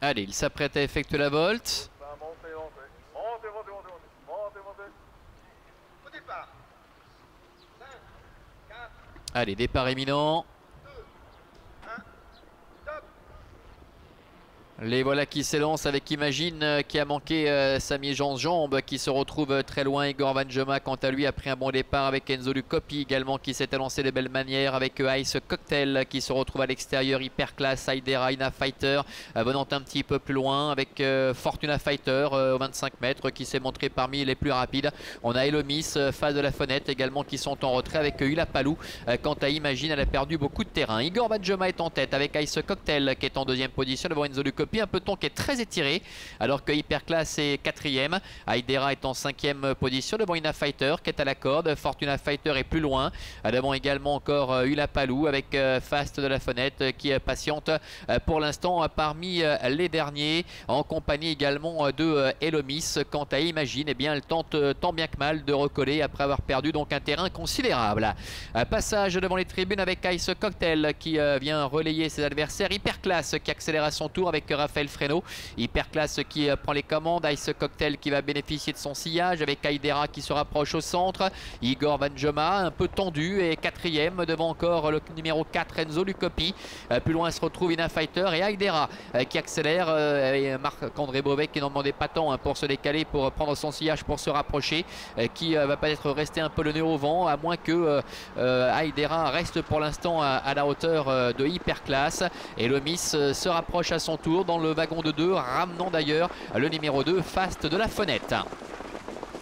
Allez, il s'apprête à effectuer la volte. Au départ. 5, 4, Allez, départ imminent. 2, 1, top. Les voilà qui s'élancent avec Imagine qui a manqué sa mi-jambe, qui se retrouve très loin. Igor Vanjema quant à lui a pris un bon départ avec Enzo Lucopi également qui s'est élancé de belle manière avec Ice Cocktail qui se retrouve à l'extérieur. Hyperclass, Aidera, Ina Fighter venant un petit peu plus loin avec Fortuna Fighter au 25 mètres qui s'est montré parmi les plus rapides. On a Elomis, face de la fenêtre également qui sont en retrait avec Ulapalou. Quant à Imagine, elle a perdu beaucoup de terrain. Igor Vanjema est en tête avec Ice Cocktail qui est en deuxième position devant Enzo Lucopi. Un peloton qui est très étiré alors que Hyperclass est quatrième. Aidera est en cinquième position devant Ina Fighter qui est à la corde. Fortuna Fighter est plus loin devant également encore Ulapalou avec Fast de la fenêtre qui patiente pour l'instant parmi les derniers en compagnie également de Elomis. Quant à Imagine, eh bien, elle tente tant bien que mal de recoller après avoir perdu donc un terrain considérable. Passage devant les tribunes avec Ice Cocktail qui vient relayer ses adversaires. Hyperclass qui accélère à son tour avec Raphaël Fresno. Hyperclass qui prend les commandes. Ice Cocktail qui va bénéficier de son sillage avec Aidera qui se rapproche au centre. Igor Vanjema un peu tendu et quatrième devant encore le numéro 4 Enzo Lucopi. Plus loin se retrouve Ina Fighter et Aidera qui accélère et Marc-André Beauvais qui n'en demandait pas tant pour se décaler, pour prendre son sillage, pour se rapprocher, qui va peut-être rester un peu le nez au vent à moins que Aidera reste pour l'instant à la hauteur de Hyperclass. Et Lomis se rapproche à son tour dans le wagon de 2, ramenant d'ailleurs le numéro 2 Fast de la fenêtre.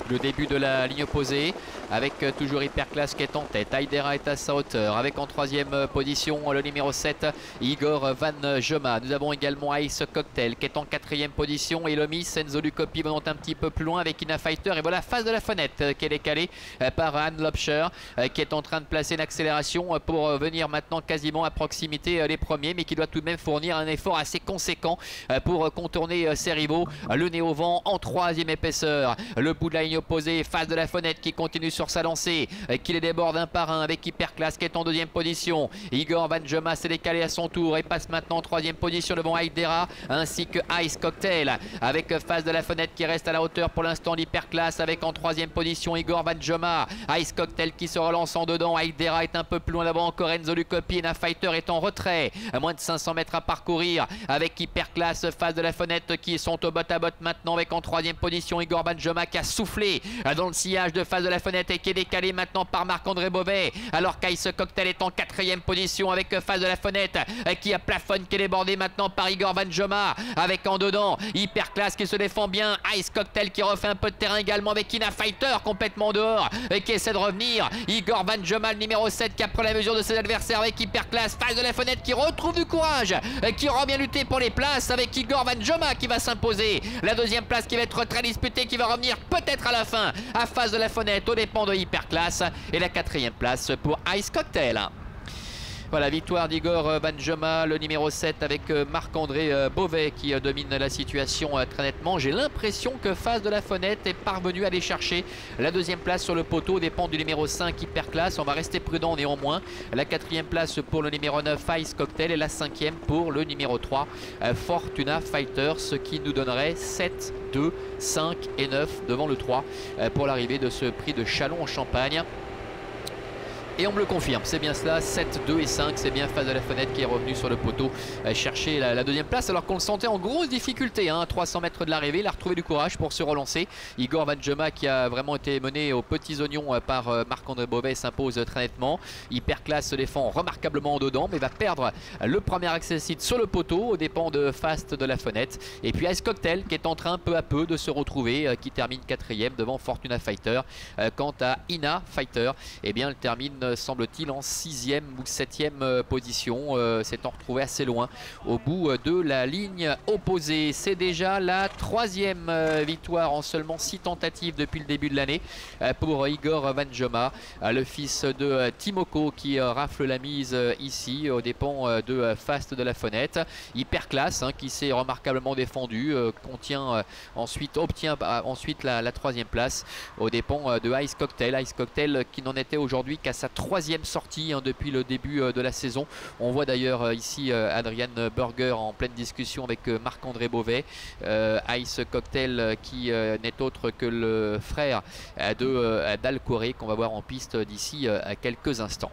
Le début de la ligne opposée avec toujours Hyperclass qui est en tête. Aidera est à sa hauteur avec en troisième position le numéro 7 Igor Vanjema. Nous avons également Ice Cocktail qui est en quatrième position et Lomis, Enzo Lucopi venant un petit peu plus loin avec Ina Fighter. Et voilà face de la fenêtre qui est décalée par Anne Lobscher qui est en train de placer une accélération pour venir maintenant quasiment à proximité des premiers, mais qui doit tout de même fournir un effort assez conséquent pour contourner ses rivaux. Le nez au vent en troisième épaisseur. Le bout de la ligne opposée, face de la fenêtre qui continue sur sa lancée, qui les déborde un par un avec Hyperclass qui est en deuxième position. Igor Vanjema s'est décalé à son tour et passe maintenant en troisième position devant Aidera ainsi que Ice Cocktail avec face de la fenêtre qui reste à la hauteur pour l'instant d'Hyperclass avec en troisième position Igor Vanjema. Ice Cocktail qui se relance en dedans. Aidera est un peu plus loin là-bas encore. Enzo Lucopi. Ina Fighter est en retrait à moins de 500 mètres à parcourir avec Hyperclass face de la fenêtre qui sont au bot à bot maintenant avec en troisième position Igor Vanjema qui a soufflé dans le sillage de face de la fenêtre et qui est décalé maintenant par Marc-André Beauvais, alors qu'Ice Cocktail est en quatrième position avec face de la fenêtre qui a plafonne, qui est débordé maintenant par Igor Vanjema avec en dedans Hyperclass qui se défend bien. Ice Cocktail qui refait un peu de terrain également avec Ina Fighter complètement dehors et qui essaie de revenir. Igor Vanjema le numéro 7 qui a pris la mesure de ses adversaires avec Hyperclass face de la fenêtre qui retrouve du courage, qui revient lutter pour les places avec Igor Vanjema qui va s'imposer. La deuxième place qui va être très disputée, qui va revenir peut-être à la fin à face de la fenêtre aux dépens de Hyperclass, et la quatrième place pour Ice Cocktail. Voilà, victoire d'Igor Vanjema, le numéro 7 avec Marc-André Beauvais qui domine la situation très nettement. J'ai l'impression que face de la fenêtre est parvenu à aller chercher la deuxième place sur le poteau, dépend du numéro 5 Hyperclass. On va rester prudent néanmoins. La quatrième place pour le numéro 9 Ice Cocktail et la cinquième pour le numéro 3 Fortuna Fighter, ce qui nous donnerait 7, 2, 5 et 9 devant le 3 pour l'arrivée de ce prix de Châlons en Champagne. Et on me le confirme, c'est bien cela, 7, 2 et 5, c'est bien face de la fenêtre qui est revenu sur le poteau chercher la deuxième place alors qu'on le sentait en grosse difficulté, 300 mètres de l'arrivée. Il a retrouvé du courage pour se relancer. Igor Vanjema qui a vraiment été mené aux petits oignons par Marc-André Beauvais s'impose très nettement. Hyperclass se défend remarquablement en dedans mais va perdre le premier accessite sur le poteau aux dépens de Fast de la fenêtre. Et puis Ice Cocktail qui est en train peu à peu de se retrouver, qui termine quatrième devant Fortuna Fighter. Quant à Ina Fighter, eh bien elle termine semble-t-il en 6e ou 7e position, s'étant retrouvé assez loin au bout de la ligne opposée. C'est déjà la troisième victoire en seulement 6 tentatives depuis le début de l'année pour Igor Vanjema, le fils de Timoko qui rafle la mise ici aux dépens de Fast de la fenêtre. Hyperclass qui s'est remarquablement défendu, obtient ensuite la troisième place aux dépens de Ice Cocktail. Ice Cocktail qui n'en était aujourd'hui qu'à sa 3e sortie depuis le début de la saison. On voit d'ailleurs ici Adrian Burger en pleine discussion avec Marc-André Beauvais. Ice Cocktail qui n'est autre que le frère d'Al Coré qu'on va voir en piste d'ici à quelques instants.